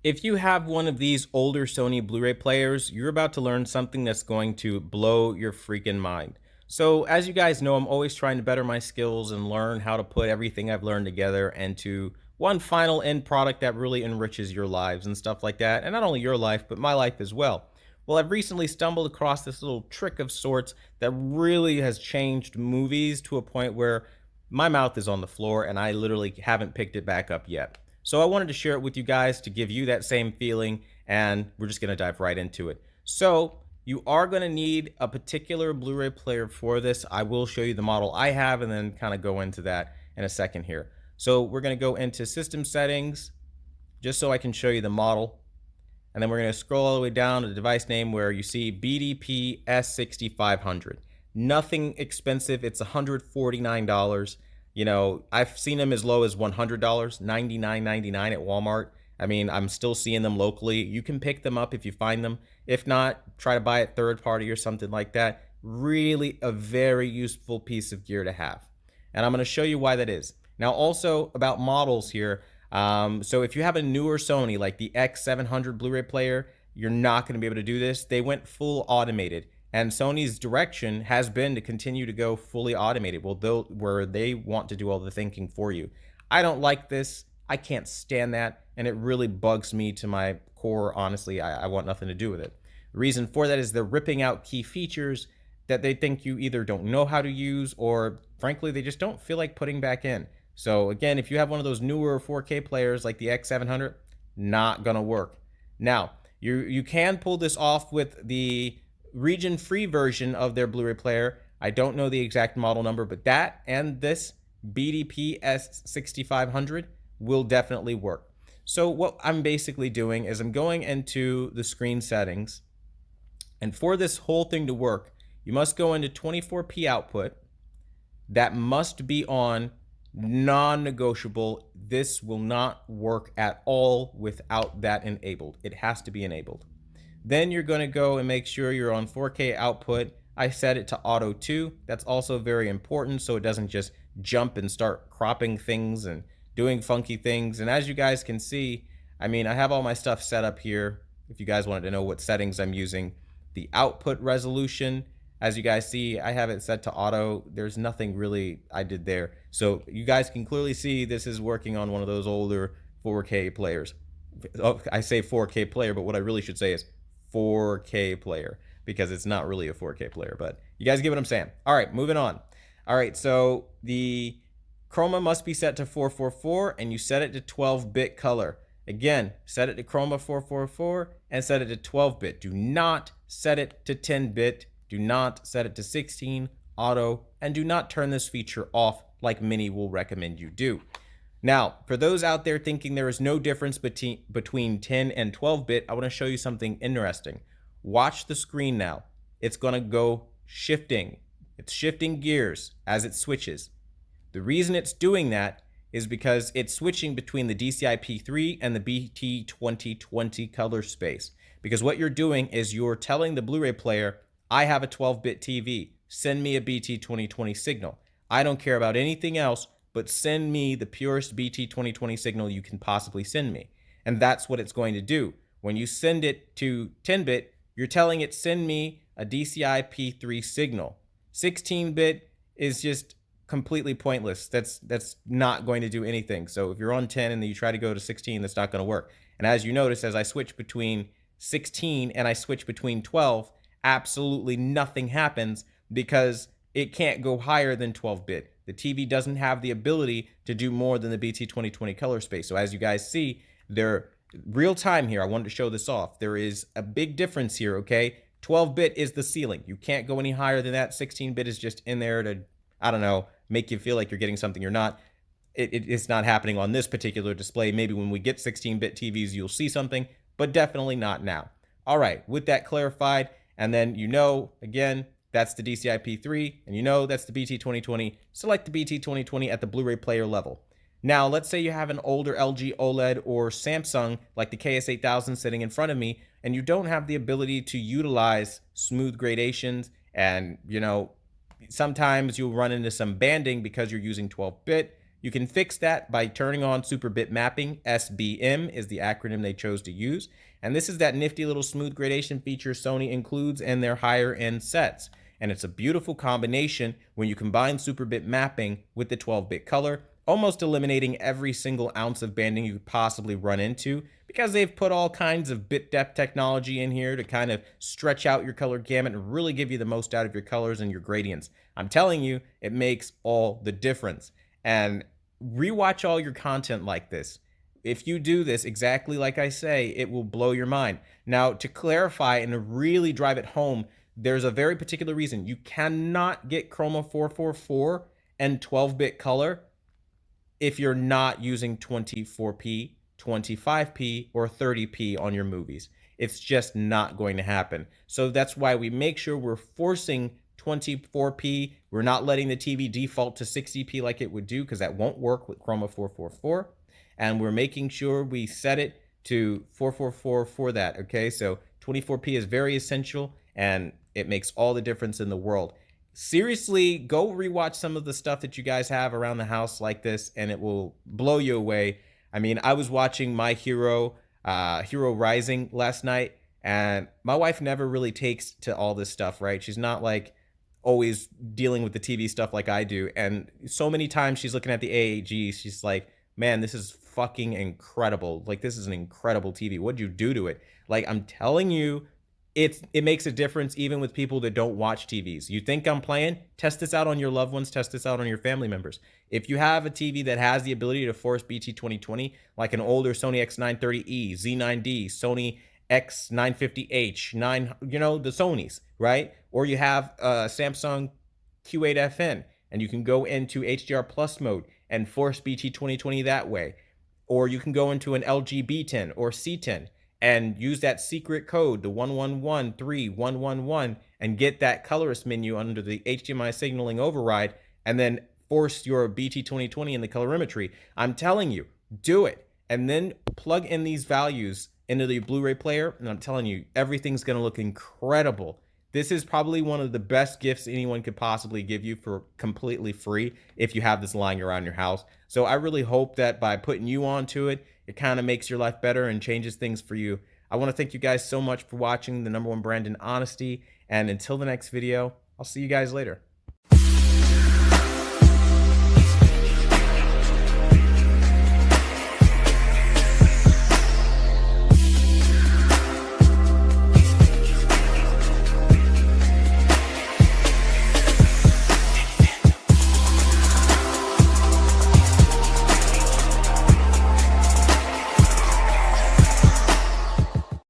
If you have one of these older Sony Blu-ray players, you're about to learn something that's going to blow your freaking mind. So, as you guys know, I'm always trying to better my skills and learn how to put everything I've learned together into one final end product that really enriches your lives and stuff like that. And not only your life, but my life as well. Well, I've recently stumbled across this little trick of sorts that really has changed movies to a point where my mouth is on the floor and I literally haven't picked it back up yet. So I wanted to share it with you guys to give you that same feeling, and we're just going to dive right into it. So you are going to need a particular Blu-ray player for this. I will show you the model I have and then kind of go into that in a second here. So we're going to go into system settings just so I can show you the model. And then we're going to scroll all the way down to the device name where you see BDP-S6500. Nothing expensive. It's $149. You know, I've seen them as low as $100, $99.99 at Walmart. I mean, I'm still seeing them locally. You can pick them up if you find them. If not, try to buy it third party or something like that. Really a very useful piece of gear to have. And I'm going to show you why that is. Now, also about models here. So if you have a newer Sony, like the X700 Blu-ray player, you're not going to be able to do this. They went full automated. And Sony's direction has been to continue to go fully automated, where they want to do all the thinking for you. I don't like this. I can't stand that. And it really bugs me to my core. Honestly, I want nothing to do with it. The reason for that is they're ripping out key features that they think you either don't know how to use or, frankly, they just don't feel like putting back in. So, again, if you have one of those newer 4K players like the X700, not going to work. Now, you can pull this off with the region-free version of their Blu-ray player. I don't know the exact model number, but that and this BDP-S6500 will definitely work. So what I'm basically doing is I'm going into the screen settings, and for this whole thing to work, you must go into 24p output. That must be on non-negotiable. This will not work at all without that enabled. It has to be enabled. Then you're going to go and make sure you're on 4K output. I set it to auto 2. That's also very important so it doesn't just jump and start cropping things and doing funky things. And as you guys can see, I mean, I have all my stuff set up here. If you guys wanted to know what settings I'm using, the output resolution, as you guys see, I have it set to auto. There's nothing really I did there. So you guys can clearly see this is working on one of those older 4K players. Oh, I say 4K player, but what I really should say is 4K player, because it's not really a 4K player, but you guys get what I'm saying. All right, moving on. All right, so the chroma must be set to 444 and you set it to 12-bit color. Again, set it to chroma 444 and set it to 12-bit. Do not set it to 10-bit. Do not set it to 16 auto, and do not turn this feature off like many will recommend you do. Now, for those out there thinking there is no difference between 10 and 12-bit, I want to show you something interesting. Watch the screen now. It's going to go shifting. It's shifting gears as it switches. The reason it's doing that is because it's switching between the DCI-P3 and the BT2020 color space. Because what you're doing is you're telling the Blu-ray player, I have a 12-bit TV. Send me a BT2020 signal. I don't care about anything else, but send me the purest BT2020 signal you can possibly send me. And that's what it's going to do. When you send it to 10-bit, you're telling it, send me a DCI P3 signal. 16-bit is just completely pointless. That's not going to do anything. So if you're on 10 and then you try to go to 16, that's not going to work. And as you notice, as I switch between 16 and I switch between 12, absolutely nothing happens because it can't go higher than 12-bit. The TV doesn't have the ability to do more than the BT2020 color space. So as you guys see, they're real time here. I wanted to show this off. There is a big difference here, okay? 12-bit is the ceiling. You can't go any higher than that. 16-bit is just in there to, I don't know, make you feel like you're getting something you're not. It's not happening on this particular display. Maybe when we get 16-bit TVs, you'll see something, but definitely not now. All right, with that clarified, and then again, that's the DCI-P3, and that's the BT2020. Select the BT2020 at the Blu-ray player level. Now, let's say you have an older LG OLED or Samsung, like the KS8000 sitting in front of me, and you don't have the ability to utilize smooth gradations, and, sometimes you'll run into some banding because you're using 12-bit. You can fix that by turning on super bit mapping. SBM is the acronym they chose to use. And this is that nifty little smooth gradation feature Sony includes in their higher end sets. And it's a beautiful combination when you combine super bit mapping with the 12-bit color, almost eliminating every single ounce of banding you could possibly run into, because they've put all kinds of bit depth technology in here to kind of stretch out your color gamut and really give you the most out of your colors and your gradients. I'm telling you, it makes all the difference. And rewatch all your content like this. If you do this exactly like I say, it will blow your mind. Now, to clarify and to really drive it home, there's a very particular reason. You cannot get Chroma 444 and 12-bit color if you're not using 24p, 25p, or 30p on your movies. It's just not going to happen. So that's why we make sure we're forcing 24p. We're not letting the TV default to 60p like it would do, because that won't work with Chroma 444. And we're making sure we set it to 444 for that, okay? So 24p is very essential, and it makes all the difference in the world. Seriously, go rewatch some of the stuff that you guys have around the house like this, and it will blow you away. I mean, I was watching My Hero, Hero Rising last night, and my wife never really takes to all this stuff, right? She's not like always dealing with the TV stuff like I do. And so many times she's looking at the AAG, she's like, man, this is fucking incredible. Like, this is an incredible TV. What'd you do to it? Like, I'm telling you, it makes a difference even with people that don't watch TVs. You think I'm playing? Test this out on your loved ones. Test this out on your family members. If you have a TV that has the ability to force BT 2020, like an older Sony X930E, Z9D, Sony X950H, the Sonys, right? Or you have a Samsung Q8FN, and you can go into HDR plus mode and force BT 2020 that way. Or you can go into an LG B10 or C10 and use that secret code, the 11131111, and get that colorist menu under the HDMI signaling override, and then force your BT 2020 in the colorimetry. I'm telling you, do it. And then plug in these values into the Blu-ray player, and I'm telling you, everything's gonna look incredible. This is probably one of the best gifts anyone could possibly give you for completely free if you have this lying around your house. So I really hope that by putting you onto it, it kind of makes your life better and changes things for you. I want to thank you guys so much for watching the #1 brand in honesty. And until the next video, I'll see you guys later.